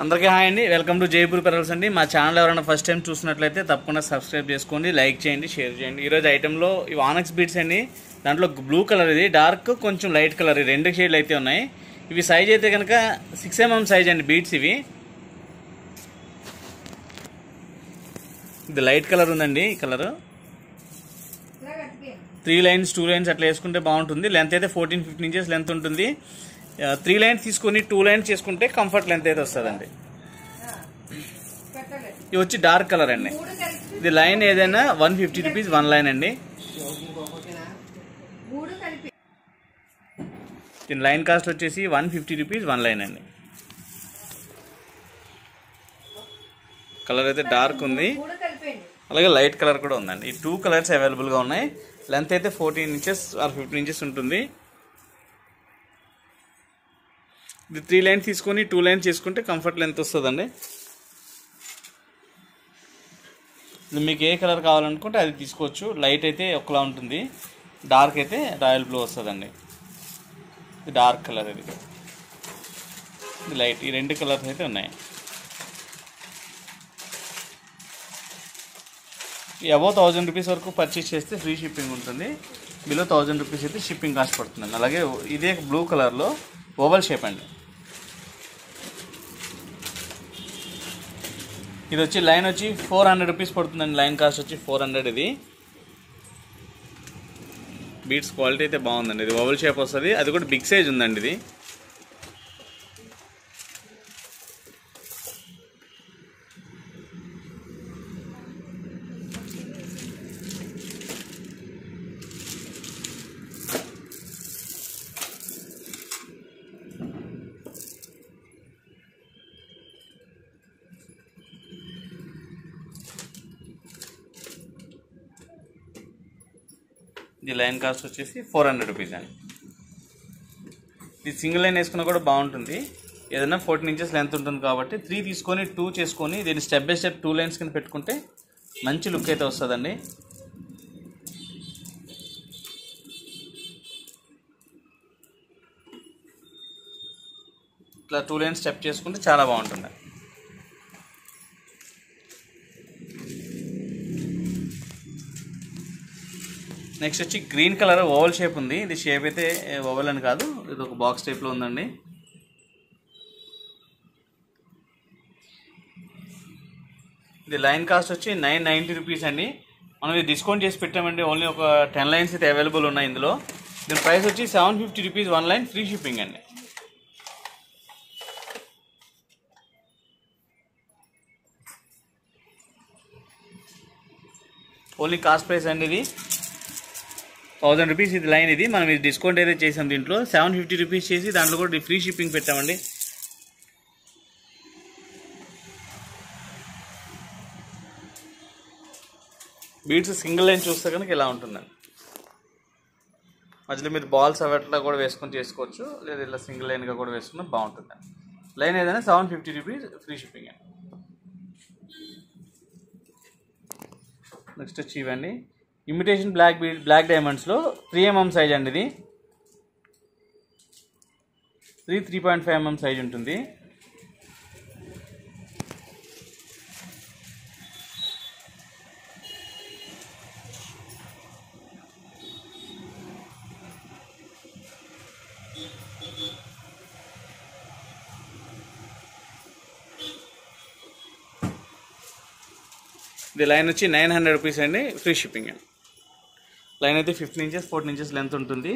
అందరికీ హాయ్ అండి, welcome to Jaipur pearls అండి. మా ఛానల్ ఎవరైనా ఫస్ట్ టైం చూసినట్లయితే తప్పకుండా సబ్స్క్రైబ్ చేసుకోండి, లైక్ చేయండి, షేర్ చేయండి. ఈరోజు ఐటెంలో ఈ వానక్స్ బీడ్స్ అండి. దాంట్లో బ్లూ కలర్, ఇది డార్క్, కొంచెం లైట్ కలర్, ఈ రెండు షేడ్లు అయితే ఉన్నాయి. ఇవి సైజ్ అయితే కనుక 6 mm సైజ్ అండి బీడ్స్. ఇవి ఇది లైట్ కలర్ ఉందండి. ఈ కలర్ 3 lines 2 lines అట్లా వేసుకుంటే బాగుంటుంది. లెంత్ అయితే 14-15 inches లెంత్ ఉంటుంది. 3 lines తీసుకొని 2 lines చేసుకుంటే కంఫర్ట్ లెంత్ అయితే వస్తుందండి. ఇది వచ్చి డార్క్ కలర్ అండి. ఇది లైన్ ఏదైనా 150 రూపీస్ 1 లైన్ అండి. దీని లైన్ కాస్ట్ వచ్చేసి 150 రూపీస్ 1 లైన్ అండి. కలర్ అయితే డార్క్ ఉంది, అలాగే లైట్ కలర్ కూడా ఉందండి. ఈ 2 కలర్స్ అవైలబుల్గా ఉన్నాయి. లెంత్ అయితే 14 inches ఆర్ 15 inches ఉంటుంది. ఇది 3 lines తీసుకొని 2 lines చేసుకుంటే కంఫర్ట్ లెంత్ వస్తుందండి. ఇది మీకు ఏ కలర్ కావాలనుకుంటే అది తీసుకోవచ్చు. లైట్ అయితే ఒకలా ఉంటుంది, డార్క్ అయితే రాయల్ బ్లూ వస్తుందండి. ఇది డార్క్ కలర్, ఇది లైట్. ఈ 2 కలర్స్ అయితే ఉన్నాయి. అబౌవ్ 1000 రూపీస్ వరకు పర్చేస్ చేస్తే ఫ్రీ షిప్పింగ్ ఉంటుంది. బిలో 1000 రూపీస్ అయితే షిప్పింగ్ కాస్ట్ పడుతుందండి. అలాగే ఇదే బ్లూ కలర్లో ఓవల్ షేప్ అండి. ఇది వచ్చి లైన్ వచ్చి 400 రూపీస్ పడుతుందండి. లైన్ కాస్ట్ వచ్చి 400. ఇది బీడ్స్ క్వాలిటీ అయితే బాగుందండి. ఇది ఓవల్ షేప్ వస్తుంది, అది కూడా బిగ్ సైజ్ ఉందండి. ఇది ఇది లైన్ కాస్ట్ వచ్చేసి 400 రూపీస్ అండి. ఇది సింగిల్ లైన్ వేసుకున్నా కూడా బాగుంటుంది. ఏదైనా 14 inches లెంత్ ఉంటుంది కాబట్టి 3 తీసుకొని 2 చేసుకొని దీన్ని స్టెప్ బై స్టెప్ 2 lines కింద పెట్టుకుంటే మంచి లుక్ అయితే వస్తుందండి. ఇట్లా 2 lines స్టెప్ చేసుకుంటే చాలా బాగుంటుంది. నెక్స్ట్ వచ్చి గ్రీన్ కలర్ ఓవల్ షేప్ ఉంది. ఇది షేప్ అయితే ఓవల్ అని కాదు, ఇది ఒక బాక్స్ టైప్లో ఉందండి. ఇది లైన్ కాస్ట్ వచ్చి 990 రూపీస్ అండి. మనం ఇది డిస్కౌంట్ చేసి పెట్టామండి. ఓన్లీ ఒక 10 lines అయితే అవైలబుల్ ఉన్నాయి ఇందులో. దీని ప్రైస్ వచ్చి 750 రూపీస్ 1 లైన్, ఫ్రీ షిప్పింగ్ అండి. ఓన్లీ కాస్ట్ ప్రైస్ అండి. ఇది 1000 రూపీస్ ఇది లైన్. ఇది మనం ఇది డిస్కౌంట్ అయితే చేసాం. దీంట్లో 750 రూపీస్ చేసి దాంట్లో కూడా ఫ్రీ షిప్పింగ్ పెట్టామండి. బీడ్స్ సింగిల్ లైన్ చూస్తే కనుక ఇలా ఉంటుందండి. మధ్యలో మీరు బాల్స్ అవట్లా కూడా వేసుకొని చేసుకోవచ్చు, లేదా ఇలా సింగిల్ లైన్గా కూడా వేసుకున్నా బాగుంటుందండి. లైన్ ఏదైనా 750 రూపీస్, ఫ్రీ షిప్పింగ్ అండి. నెక్స్ట్ వచ్చి ఇవ్వండి ఇమిటేషన్ బ్లాక్ డైమండ్స్లో 3 mm సైజ్ అండి. ఇది 3.5 mm సైజ్ ఉంటుంది. ఇది లైన్ వచ్చి 900 రూపీస్ అండి, ఫ్రీ షిప్పింగ్ అండి. లైన్ అయితే 15 inches 14 inches లెంత్ ఉంటుంది.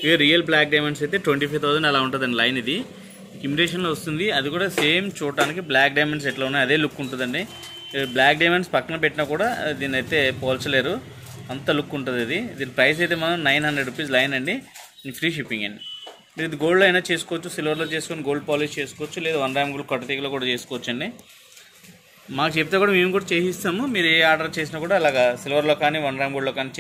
ఇవి రియల్ బ్లాక్ డైమండ్స్ అయితే 25,000 అలా ఉంటుందండి లైన్. ఇది ఇమిటేషన్లో వస్తుంది, అది కూడా సేమ్ చూడటానికి బ్లాక్ డైమండ్స్ ఎట్లా ఉన్నాయి అదే లుక్ ఉంటుందండి. బ్లాక్ డైమండ్స్ పక్కన పెట్టినా కూడా దీన్ని అయితే పోల్చలేరు, అంత లుక్ ఉంటుంది. దీని ప్రైస్ అయితే మనం 900 రూపీస్ లైన్ అండి, ఫ్రీ షిప్పింగ్ అండి. మీరు ఇది గోల్డ్లో అయినా చేసుకోవచ్చు, సిల్వర్లో చేసుకొని గోల్డ్ పాలిష్ చేసుకోవచ్చు, లేదా 1 gram గోల్డ్ కట్టతీగలో కూడా చేసుకోవచ్చు అండి. మాకు చెప్తే కూడా మేము కూడా చేసిస్తాము. మీరు ఏ ఆర్డర్ చేసినా కూడా అలాగా సిల్వర్లో కానీ 1 gram గోల్డ్లో కానీ